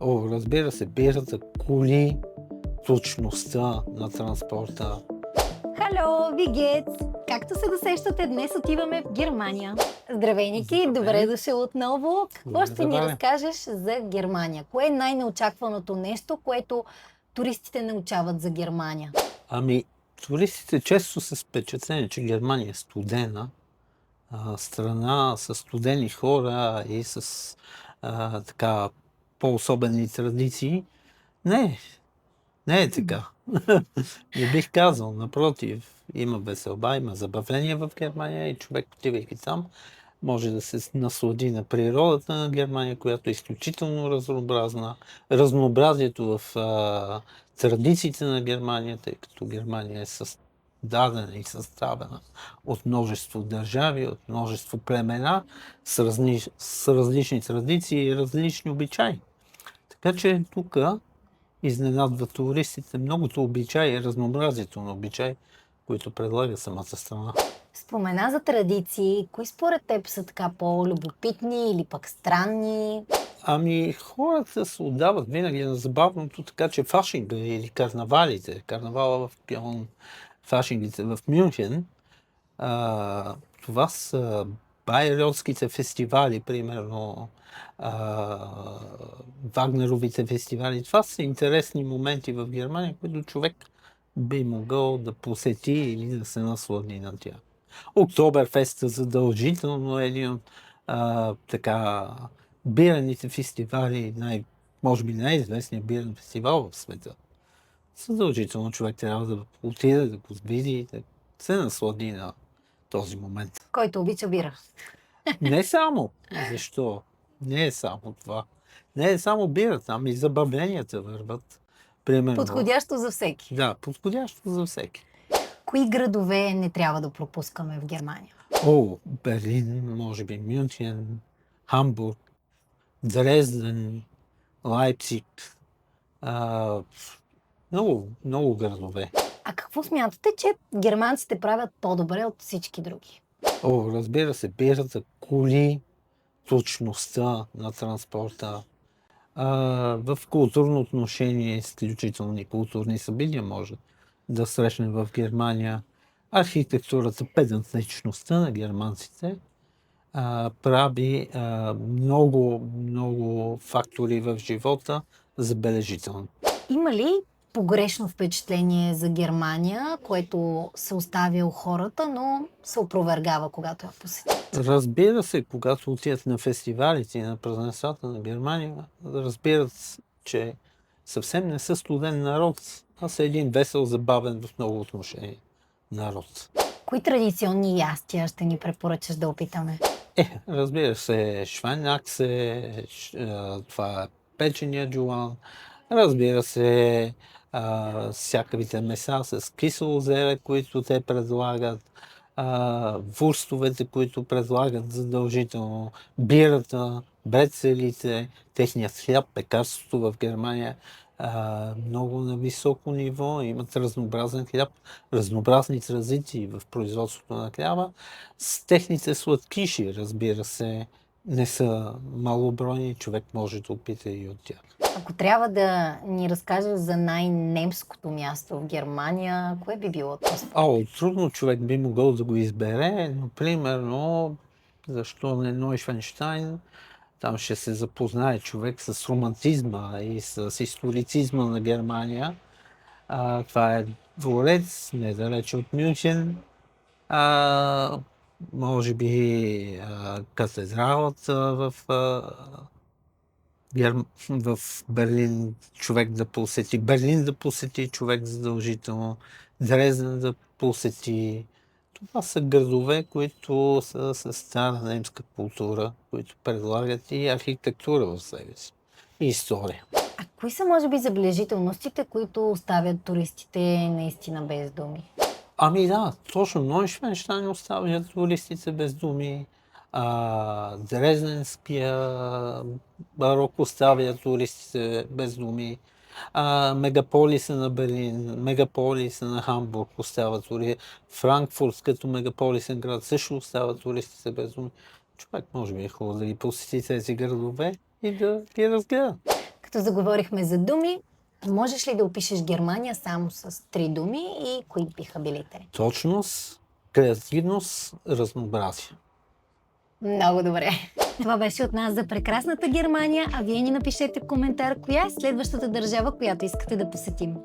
О, разбира се, бирата, коли, точността на транспорта. Хало, Вигец! Както се досещате, днес отиваме в Германия. Здравей, Ники! Здравей. Добре дошъл отново. Какво ще ни Здравей. разкажеш за Германия? Кое е най-неочакваното нещо, което туристите научават за Германия? Ами, туристите често са с впечатление, че Германия е студена, страна с студени хора и с така по-особени традиции. Не е така. Не бих казал, напротив, има веселба, има забавление в Германия и човек, отивайки там, може да се наслади на природата на Германия, която е изключително разнообразна. Разнообразието в традициите на Германия, тъй като Германия е създадена и съставена от множество държави, от множество племена с различни традиции и различни обичаи. Така че тук изненадва туристите многото обичаи и разнообразието на обичаи, които предлага самата страна. Спомена за традиции. Кои според теб са така по-любопитни или пък странни? Ами, хората се отдават винаги на забавното, така че фашинга или карнавалите, карнавала в Кьолн, фашингите в Мюнхен, това са байеротските фестивали, примерно Вагнеровите фестивали. Това са интересни моменти в Германия, които човек би могъл да посети или да се наслади на тях. Октоберфеста задължително е един от така бираните фестивали, може би най-известният бирен фестивал в света. Задължително човек трябва да отиде, да го види, да се наслади на този момент. Който обича бира. Не само. Защо? Не е само това. Не е само бирата, ами забавленията върват. Примерно. Подходящо за всеки. Да, подходящо за всеки. Кои градове не трябва да пропускаме в Германия? О, Берлин, може би Мюнхен, Хамбург, Дрезден, Лайпциг. Много градове. А какво смятате, че германците правят по-добре от всички други? О, разбира се, бирата, коли, точността на транспорта. В културно отношение, изключителни културни събития може да срещнем в Германия. Архитектурата, педантичността на германците прави много фактори в живота забележителни. Има ли погрешно впечатление за Германия, което се оставя у хората, но се опровергава, когато я посетят? Разбира се, когато отидат на фестивалите и на празненствата на Германия, разбират, че съвсем не са студен народ, а са един весел, забавен в много отношения народ. Кои традиционни ястия ще ни препоръчаш да опитаме? Разбира се, швайнаксе, това е печения джулан, разбира се, всякаквите меса с кисело зеле, които те предлагат, вурстовете, които предлагат задължително, бирата, брецелите, техният хляб, пекарството в Германия много на високо ниво, имат разнообразен хляб, разнообразни традиции в производството на хляба. С техните сладкиши, разбира се, не са малобройни, човек може да опита и от тях. Ако трябва да ни разкажеш за най-немското място в Германия, кое би било то? Трудно човек би могъл да го избере, но примерно, защо не Нойшвенщайн, там ще се запознае човек с романтизма и с историцизма на Германия. Това е дворец, недалече от Мюнхен. Може би катедралата в Берлин човек да посети. Берлин да посети човек задължително. Дрезден да посети. Това са градове, които са с стара немска култура, които предлагат и архитектура в себе си. И история. А кои са, може би, забележителностите, които оставят туристите наистина без думи? Ами да, точно Нойшвенщайн оставя туристите без думи. Дрезденския барок оставя туристите без думи. Мегаполиса на Берлин, мегаполиса на Хамбург остава туристите. Франкфурт като мегаполисен град също остава туристите без думи. Човек може би е хубаво да ги посети тези градове и да ги разгледа. Като заговорихме за думи, можеш ли да опишеш Германия само с 3 думи и кои биха били те? Точност, креативност, разнообразие. Много добре. Това беше от нас за прекрасната Германия, а вие ни напишете в коментар коя е следващата държава, която искате да посетим.